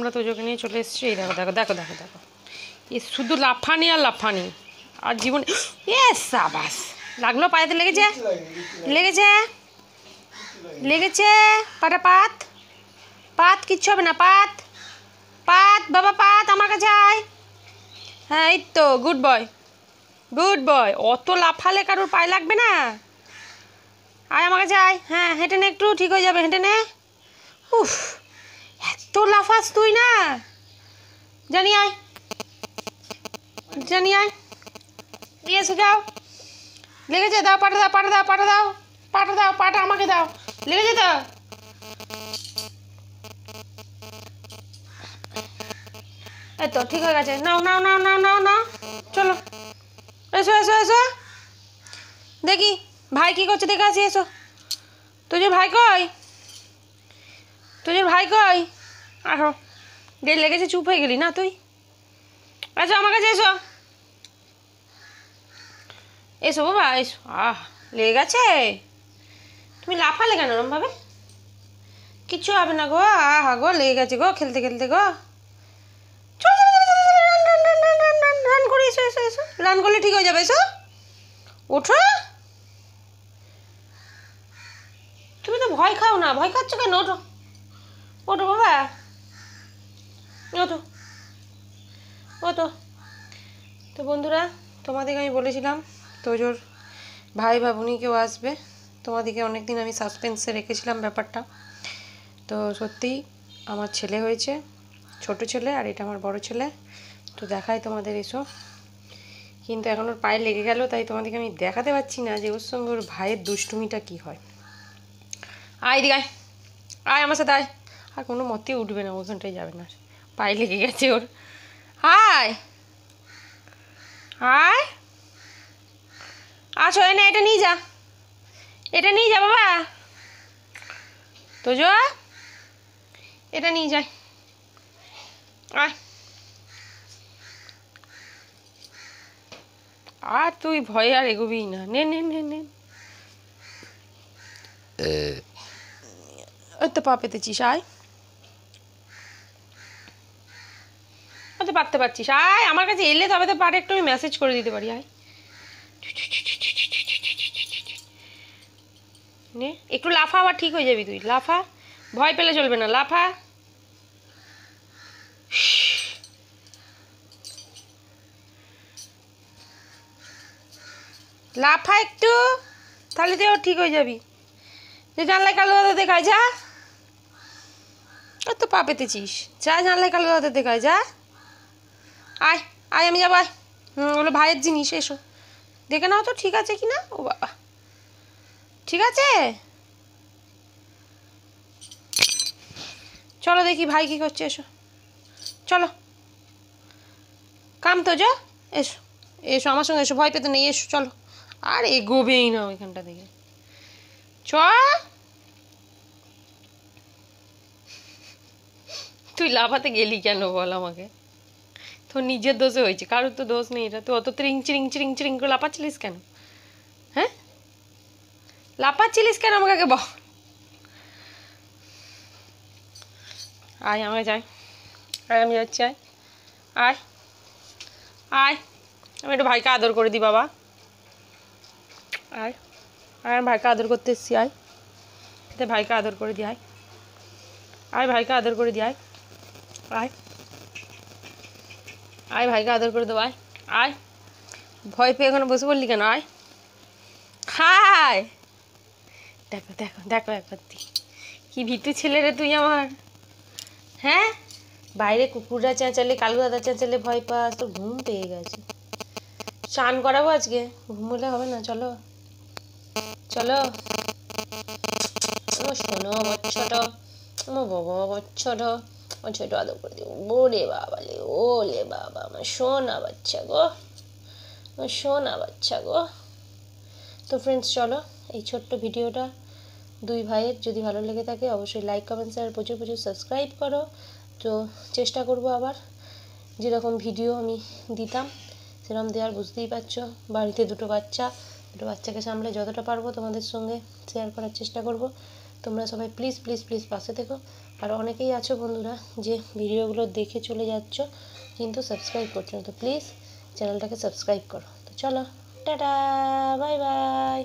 আমরা তোজোকে নিয়ে চলে এসেছি। এই দেখো দেখো দেখো দেখো দেখো, এ শুধু লাফানি আর লাফানি আর জীবন। এ সাবাস, লাগলো পায়েতে, লেগেছে লেগেছে লেগেছে। পাটা পাত পাত, কিচ্ছু হবে না। পাত পাত বাবা, পাত আমার কাছে আয়। হ্যাঁ এই তো, গুড বয় গুড বয়। অত লাফালে কারোর পায়ে লাগবে না। আয় আমার কাছে আয়। হ্যাঁ হেঁটে নে, একটু ঠিক হয়ে যাবে, হেঁটে নে। উফ, এত লাফাস তুই না। জানি আয়, জানি আয়, দিয়ে এসে যাও। লেগেছে, দাও পাটা, দাও পাটা, দাও পাটা, দাও পাটা, দাও পাটা আমাকে দাও। লেগেছে তো? এই তো ঠিক হয়ে গেছে। নাও নাও নাও নাও নাও নাও, চলো এসো এসো এসো। দেখি ভাই কি করছে, দেখে আসি। এসো। তোর ভাই কই? তোর ভাই কই? আহো, যে লেগেছে চুপ হয়ে গেলি না তুই? আচ্ছা আমার কাছে এসো, এসো বাবা এসো। লেগে গেছে? তুমি লাফালে কেন ওরমভাবে? কিচ্ছু হবে না গো। গো লেগে গেছে গো, খেলতে খেলতে গো। রান করে এসো এসো এসো, রান করলে ঠিক হয়ে যাবে। এসো, ওঠো। তুমি তো ভয় খাও না, ভয় খাচ্ছ কেন? ওঠো ওঠো বাবা, ওঠো ওঠো। তো বন্ধুরা, তোমাদেরকে আমি বলেছিলাম তোজোর ভাই ভাবুনি কেউ আসবে। তোমাদেরকে অনেকদিন আমি সাসপেন্সে রেখেছিলাম ব্যাপারটা। তো সত্যিই আমার ছেলে হয়েছে, ছোট ছেলে, আর এটা আমার বড় ছেলে। তো দেখাই তোমাদের, এসো। কিন্তু এখন ওর পায়ে লেগে গেল, তাই তোমাদেরকে আমি দেখাতে পারছি না যে ওর সঙ্গে ওর ভাইয়ের দুষ্টুমিটা কী হয়। আয় দিকে, আয় আমার সাথে আয়। আর কোনো মতেই উঠবে না, ওখানটাই যাবে না, পায়ে লেগে গেছে ওর। আয় আয়, আসো। এনে এটা নিয়ে যা, এটা নিয়ে যা বাবা। তোজো এটা নিয়ে যায়, আয়। আর তুই ভয়ে আর এগোবি না। নে নে নে নে, ওই তো পা পেতেছিস, আয়। তো পারতে পারছিস, আয় আমার কাছে এলে তবে তো পারে একটু আমি মেসেজ করে দিতে পারি। আয় নে, একটু লাফা, আবার ঠিক হয়ে যাবি তুই। লাফা, ভয় পেলে চলবে না, লাফা। লাফা একটু, তাহলে তুই ঠিক হয়ে যাবি। যে জানলায় কালো দাদা দেখায়, যা। তো পা পেতেছিস, যা জানলায় কালো দাদা দেখায়, যা। আয় আয়, আমি যাবো, আয়। ওগুলো ভাইয়ের জিনিস, এসো দেখে নাও তো ঠিক আছে কি না। ও বাবা, ঠিক আছে। চলো দেখি ভাই কি করছে, এসো চলো। কাম তো যা, এসো এসো আমার সঙ্গে এসো, ভয় পেতে নেই, এসো চলো। আর এগোবেই না ওইখানটা থেকে, চ। তুই লাফাতে গেলি কেন বল আমাকে? তোর নিজের দোষে হয়েছে, কারোর তো দোষ নেই। এটা তুই অত চিরিং চিরিং চিরিং চিরিং করে লাফাচ্ছিলিস কেন? হ্যাঁ, লাফাচ্ছিলিস কেন আমাকে আগে বল। আয় আমাকে যাই, আয় আমি যাচ্ছি, আয় আয় আয়। আমি একটু ভাইকে আদর করে দিই বাবা। আয় আয়, আমি ভাইকে আদর করতে এসছি। আয়, ভাইকে আদর করে দিই। আয় আয়, ভাইকে আদর করে দিই। আয় আয় আয়, ভাইকে আদর করে দেবো। আয় আয়, ভয় পেয়ে এখানে বসে পড়লি কেন? আয় হায়, দেখো দেখো দেখো একবার তুই কি ভীতু ছেলে রে তুই আমার। হ্যাঁ, বাইরে কুকুররা চেঁচালে, কালু দাদা চেঁচালে ভয় পাস, তোর ঘুম পেয়ে গেছে। স্নান করাবো আজকে, ঘুমোলে হবে না। চলো চলো, ও শোনো বচ্ছট, ও বাবা বচ্ছট, ও ছোট আদর করে দিও। ওরে বাবা লে, ওলে বাবা, আমার সোনা বাচ্চা গো, আমার সোনা বাচ্চা গো। তো ফ্রেন্ডস চলো, এই ছোট্ট ভিডিওটা দুই ভাইয়ের যদি ভালো লেগে থাকে অবশ্যই লাইক কমেন্ট শেয়ার প্রচুর প্রচুর সাবস্ক্রাইব করো। তো চেষ্টা করব আবার যেরকম ভিডিও আমি দিতাম সেরকম দেওয়ার, বুঝতেই পারছো বাড়িতে দুটো বাচ্চাকে সামলে যতটা পারবো তোমাদের সঙ্গে শেয়ার করার চেষ্টা করব। তোমরা সবাই প্লিজ প্লিজ প্লিজ পাশে থেকো। আর অনেকেই আছো বন্ধুরা যে ভিডিওগুলো দেখে চলে যাচ্ছ কিন্তু সাবস্ক্রাইব করছো না, তো প্লিজ চ্যানেলটাকে সাবস্ক্রাইব করো। তো চলো, টাটা, বাই বাই।